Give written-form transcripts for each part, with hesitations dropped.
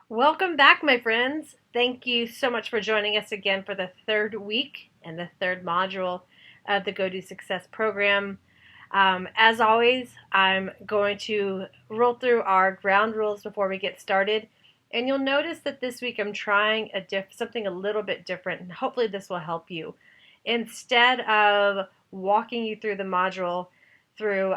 Welcome back, my friends. Thank you so much for joining us again for the third week and the third module of the Go Do Success program. As always, I'm going to roll through our ground rules before we get started. And you'll notice that this week I'm trying something a little bit different, and hopefully this will help you. Instead of walking you through the module through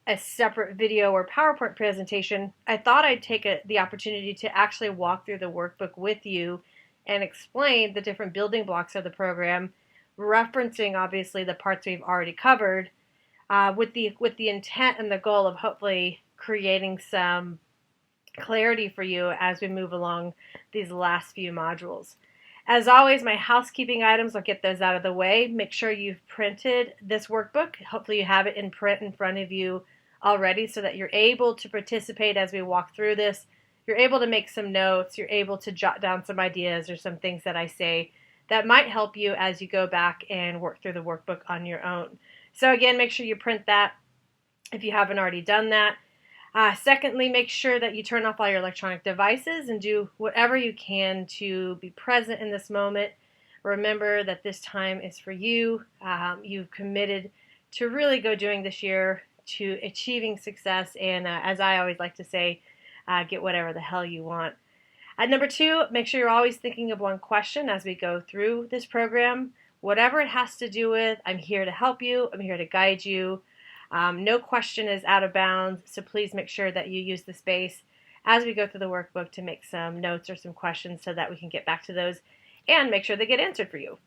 a separate video or PowerPoint presentation, I thought I'd take the opportunity to actually walk through the workbook with you and explain the different building blocks of the program, referencing obviously the parts we've already covered, with the intent and the goal of hopefully creating some clarity for you as we move along these last few modules. As always, my housekeeping items, I'll get those out of the way. Make sure you've printed this workbook. Hopefully you have it in print in front of you already so that you're able to participate as we walk through this. You're able to make some notes. You're able to jot down some ideas or some things that I say that might help you as you go back and work through the workbook on your own. So again, make sure you print that if you haven't already done that. Secondly, make sure that you turn off all your electronic devices and do whatever you can to be present in this moment. Remember that this time is for you. You've committed to really go doing this year to achieving success, and as I always like to say, get whatever the hell you want. Number two, make sure you're always thinking of one question as we go through this program. Whatever it has to do with, I'm here to help you. I'm here to guide you. No question is out of bounds, so please make sure that you use the space as we go through the workbook to make some notes or some questions so that we can get back to those and make sure they get answered for you.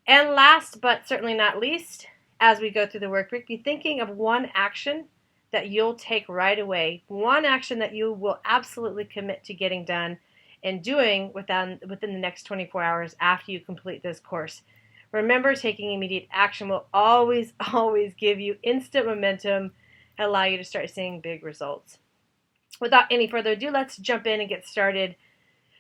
And last but certainly not least, as we go through the workbook, be thinking of one action that you'll take right away, one action that you will absolutely commit to getting done and doing within the next 24 hours after you complete this course. Remember, taking immediate action will always give you instant momentum and allow you to start seeing big results. Without any further ado, let's jump in and get started.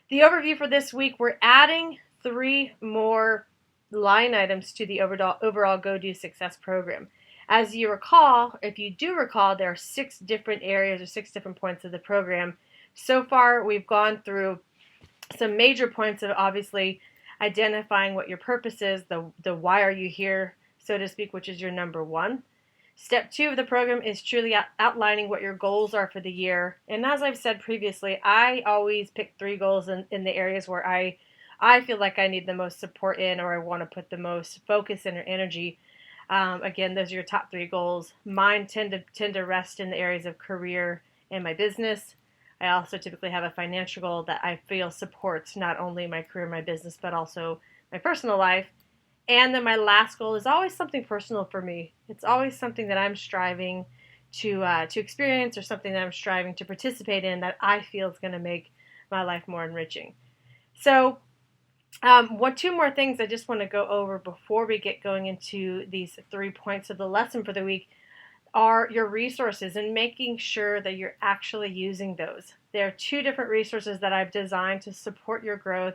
The overview for this week, we're adding 3 more line items to the overall Go Do Success program. As you recall, if you do recall, there are 6 different areas or 6 different points of the program. So far, we've gone through some major points of obviously identifying what your purpose is, the why are you here, so to speak, which is your number 1. Step 2 of the program is truly outlining what your goals are for the year. And as I've said previously, I always pick 3 goals in the areas where I feel like I need the most support in, or I want to put the most focus in or energy. Again, those are your top 3 goals. Mine tend to rest in the areas of career and my business. I also typically have a financial goal that I feel supports not only my career and my business, but also my personal life. And then my last goal is always something personal for me. It's always something that I'm striving to experience, or something that I'm striving to participate in that I feel is going to make my life more enriching. So, 2 more things I just want to go over before we get going into these 3 points of the lesson for the week are your resources and making sure that you're actually using those. There are 2 different resources that I've designed to support your growth,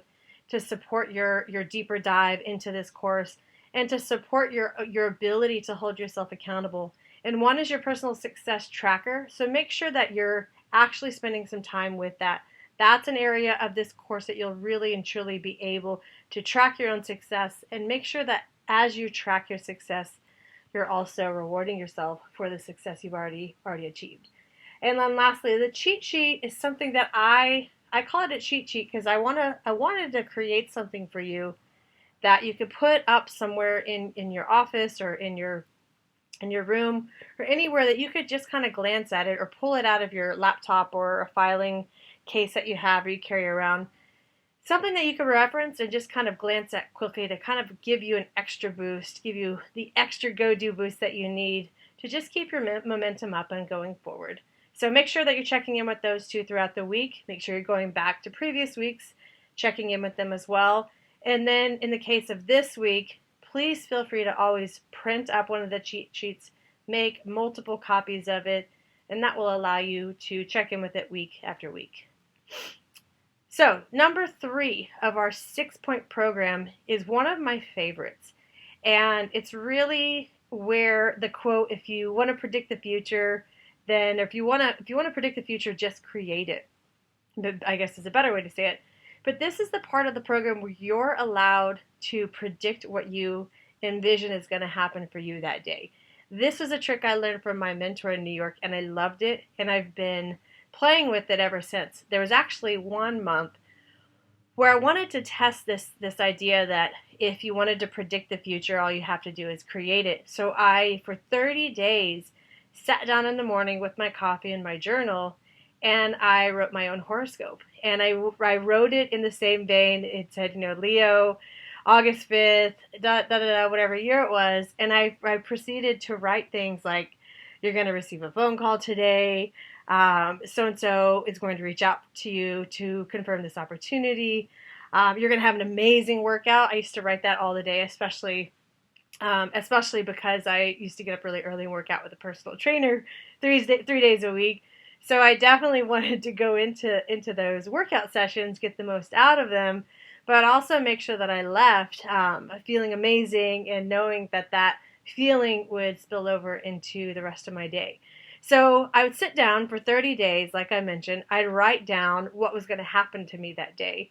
to support your deeper dive into this course, and to support your ability to hold yourself accountable. And one is your personal success tracker. So make sure that you're actually spending some time with that. That's an area of this course that you'll really and truly be able to track your own success, and make sure that as you track your success, you're also rewarding yourself for the success you've already achieved. And then lastly, the cheat sheet is something that I call it a cheat sheet because I wanted to create something for you that you could put up somewhere in your office or in your room or anywhere that you could just kind of glance at it or pull it out of your laptop or a filing case that you have or you carry around. Something that you can reference and just kind of glance at quickly to kind of give you an extra boost, give you the extra go-do boost that you need to just keep your momentum up and going forward. So make sure that you're checking in with those 2 throughout the week. Make sure you're going back to previous weeks, checking in with them as well. And then in the case of this week, please feel free to always print up one of the cheat sheets, make multiple copies of it, and that will allow you to check in with it week after week. So, number 3 of our 6-point program is one of my favorites. And it's really where the quote, if you want to predict the future, then if you want to predict the future, just create it. I guess is a better way to say it. But this is the part of the program where you're allowed to predict what you envision is going to happen for you that day. This was a trick I learned from my mentor in New York, and I loved it, and I've been playing with it ever since. There was actually 1 month where I wanted to test this idea that if you wanted to predict the future, all you have to do is create it. So I, for 30 days, sat down in the morning with my coffee and my journal, and I wrote my own horoscope. And I wrote it in the same vein. It said, Leo, August 5th, whatever year it was. And I proceeded to write things like, you're going to receive a phone call today. So-and-so is going to reach out to you to confirm this opportunity. You're going to have an amazing workout. I used to write that all the day, especially because I used to get up really early and work out with a personal trainer 3 days a week. So I definitely wanted to go into those workout sessions, get the most out of them, but also make sure that I left feeling amazing and knowing that feeling would spill over into the rest of my day. So I would sit down for 30 days, like I mentioned. I'd write down what was going to happen to me that day.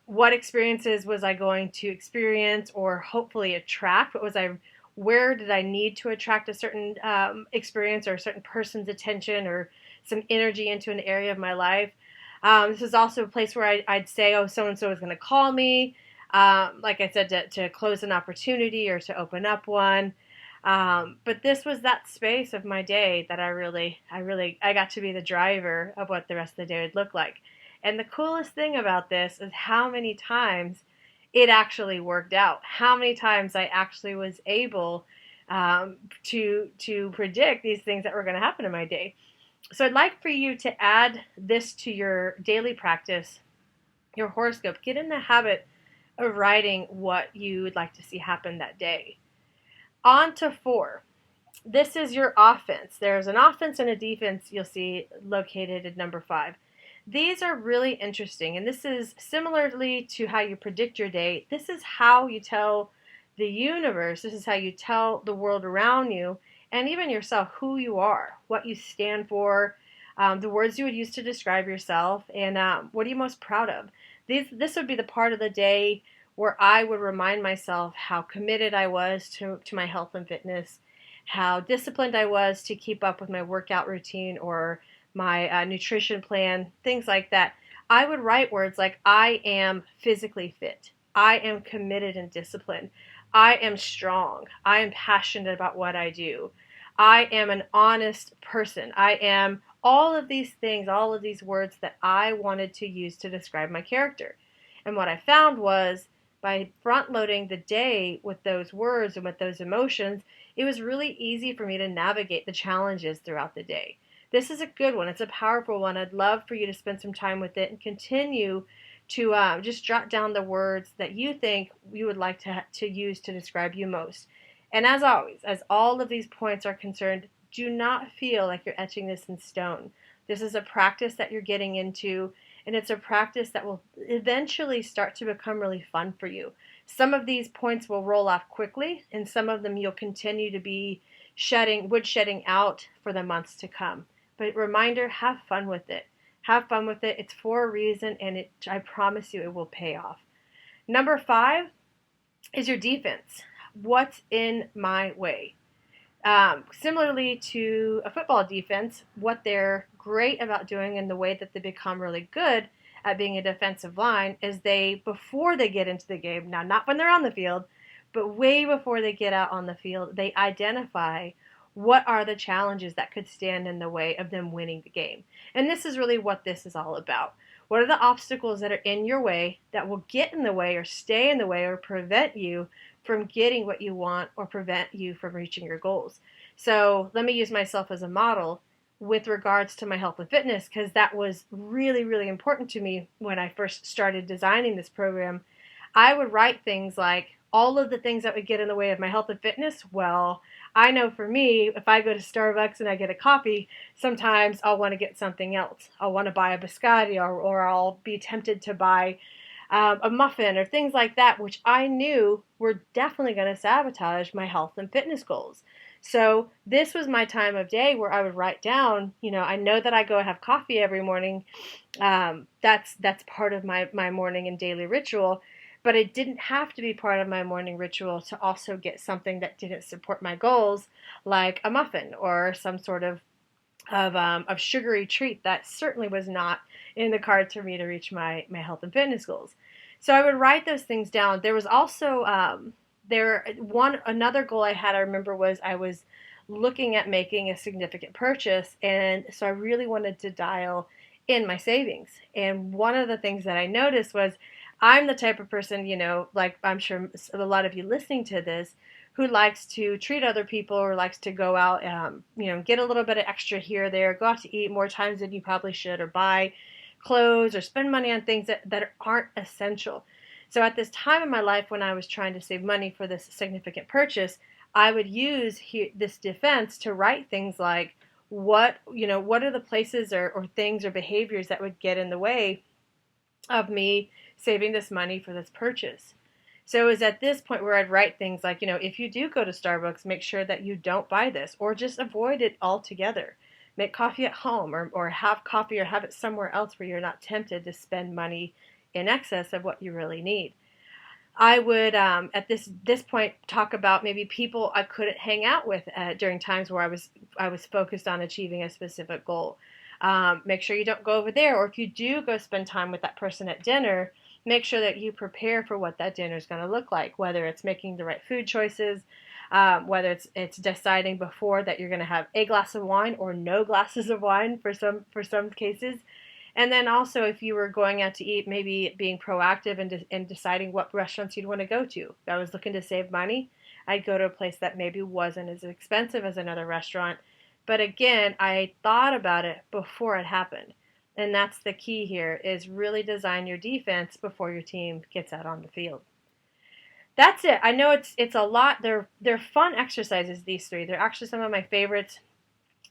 What experiences was I going to experience or hopefully attract? Where did I need to attract a certain experience or a certain person's attention or some energy into an area of my life? This is also a place where I'd say, oh, so-and-so is going to call me. Like I said, to close an opportunity or to open up one. But this was that space of my day that I got to be the driver of what the rest of the day would look like. And the coolest thing about this is how many times it actually worked out. How many times I actually was able to predict these things that were going to happen in my day. So I'd like for you to add this to your daily practice, your horoscope. Get in the habit of writing what you would like to see happen that day. On to 4. This is your offense. There's an offense and a defense you'll see located at number 5. These are really interesting, and this is similarly to how you predict your day. This is how you tell the universe, this is how you tell the world around you, and even yourself, who you are, what you stand for, the words you would use to describe yourself, and what are you most proud of. This would be the part of the day where I would remind myself how committed I was to my health and fitness, how disciplined I was to keep up with my workout routine or my nutrition plan, things like that. I would write words like, I am physically fit. I am committed and disciplined. I am strong. I am passionate about what I do. I am an honest person. I am all of these things, all of these words that I wanted to use to describe my character. And what I found was by front loading the day with those words and with those emotions, it was really easy for me to navigate the challenges throughout the day. This is a good one. It's a powerful one. I'd love for you to spend some time with it and continue to just jot down the words that you think you would like to use to describe you most. And as always, as all of these points are concerned, do not feel like you're etching this in stone. This is a practice that you're getting into, and it's a practice that will eventually start to become really fun for you. Some of these points will roll off quickly, and some of them you'll continue to be shedding out for the months to come. But reminder, have fun with it. Have fun with it. It's for a reason, and I promise you it will pay off. Number 5 is your defense. What's in my way? Similarly to a football defense, what they're great about doing and the way that they become really good at being a defensive line is before they get into the game, now not when they're on the field, but way before they get out on the field, they identify what are the challenges that could stand in the way of them winning the game. And this is really what this is all about. What are the obstacles that are in your way that will get in the way or stay in the way or prevent you from getting what you want or prevent you from reaching your goals? So let me use myself as a model with regards to my health and fitness, because that was really, really important to me when I first started designing this program. I would write things like, all of the things that would get in the way of my health and fitness, well, I know for me, if I go to Starbucks and I get a coffee, sometimes I'll want to get something else. I'll want to buy a biscotti, or I'll be tempted to buy a muffin or things like that, which I knew were definitely going to sabotage my health and fitness goals. So this was my time of day where I would write down, I know that I go have coffee every morning. That's part of my morning and daily ritual. But it didn't have to be part of my morning ritual to also get something that didn't support my goals, like a muffin or some sort of sugary treat that certainly was not in the cards for me to reach my health and fitness goals. So I would write those things down. There was also another goal I had. I remember was I was looking at making a significant purchase, and so I really wanted to dial in my savings. And one of the things that I noticed was I'm the type of person, like I'm sure a lot of you listening to this, who likes to treat other people or likes to go out, get a little bit of extra here or there, go out to eat more times than you probably should, or buy clothes or spend money on things that aren't essential. So at this time in my life when I was trying to save money for this significant purchase, I would use this defense to write things like, what are the places or things or behaviors that would get in the way of me saving this money for this purchase. So it was at this point where I'd write things like, if you do go to Starbucks, make sure that you don't buy this or just avoid it altogether. Make coffee at home or have coffee or have it somewhere else where you're not tempted to spend money in excess of what you really need. I would, at this point, talk about maybe people I couldn't hang out with during times where I was focused on achieving a specific goal. Make sure you don't go over there, or if you do go spend time with that person at dinner, make sure that you prepare for what that dinner is going to look like. Whether it's making the right food choices, whether it's deciding before that you're going to have a glass of wine or no glasses of wine for some cases. And then also, if you were going out to eat, maybe being proactive and deciding what restaurants you'd want to go to. If I was looking to save money, I'd go to a place that maybe wasn't as expensive as another restaurant. But again, I thought about it before it happened. And that's the key here, is really design your defense before your team gets out on the field. That's it. I know it's a lot. They're fun exercises, these three. They're actually some of my favorites.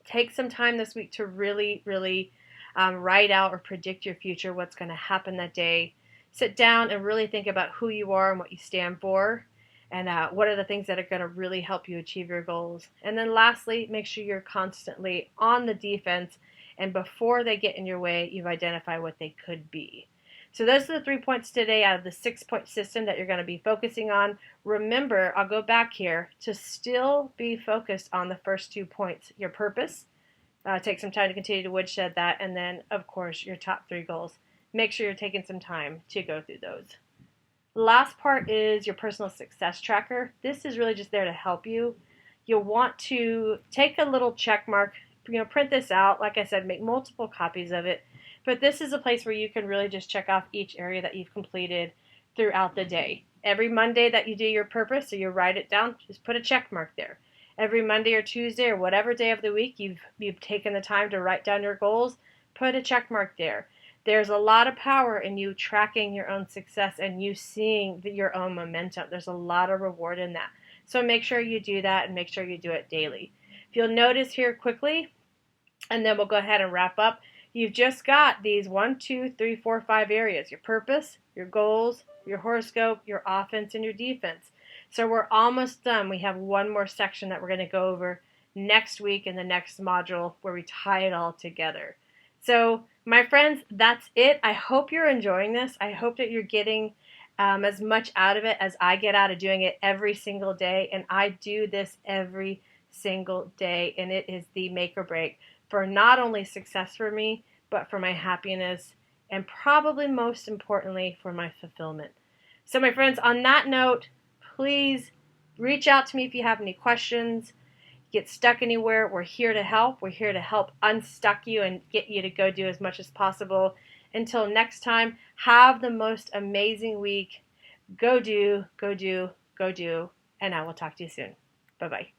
Take some time this week to really, really write out or predict your future, what's going to happen that day. Sit down and really think about who you are and what you stand for, and what are the things that are going to really help you achieve your goals. And then lastly, make sure you're constantly on the defense, and before they get in your way, you've identified what they could be. So those are the 3 points today out of the 6-point system that you're going to be focusing on. Remember, I'll go back here to still be focused on the first 2 points, your purpose. Take some time to continue to woodshed that, and then, of course, your top 3 goals. Make sure you're taking some time to go through those. The last part is your personal success tracker. This is really just there to help you. You'll want to take a little check mark, print this out. Like I said, make multiple copies of it. But this is a place where you can really just check off each area that you've completed throughout the day. Every Monday that you do your purpose, so you write it down, just put a check mark there. Every Monday or Tuesday or whatever day of the week you've taken the time to write down your goals, put a check mark there. There's a lot of power in you tracking your own success and you seeing your own momentum. There's a lot of reward in that. So make sure you do that and make sure you do it daily. If you'll notice here quickly, and then we'll go ahead and wrap up, you've just got these 1, 2, 3, 4, 5 areas: your purpose, your goals, your horoscope, your offense, and your defense. So we're almost done. We have one more section that we're going to go over next week in the next module where we tie it all together. So my friends, that's it. I hope you're enjoying this. I hope that you're getting as much out of it as I get out of doing it every single day. And I do this every single day, and it is the make or break for not only success for me, but for my happiness, and probably most importantly, for my fulfillment. So my friends, on that note, please reach out to me if you have any questions. Get stuck anywhere, we're here to help. We're here to help unstuck you and get you to go do as much as possible. Until next time, have the most amazing week. Go do, go do, go do, and I will talk to you soon. Bye-bye.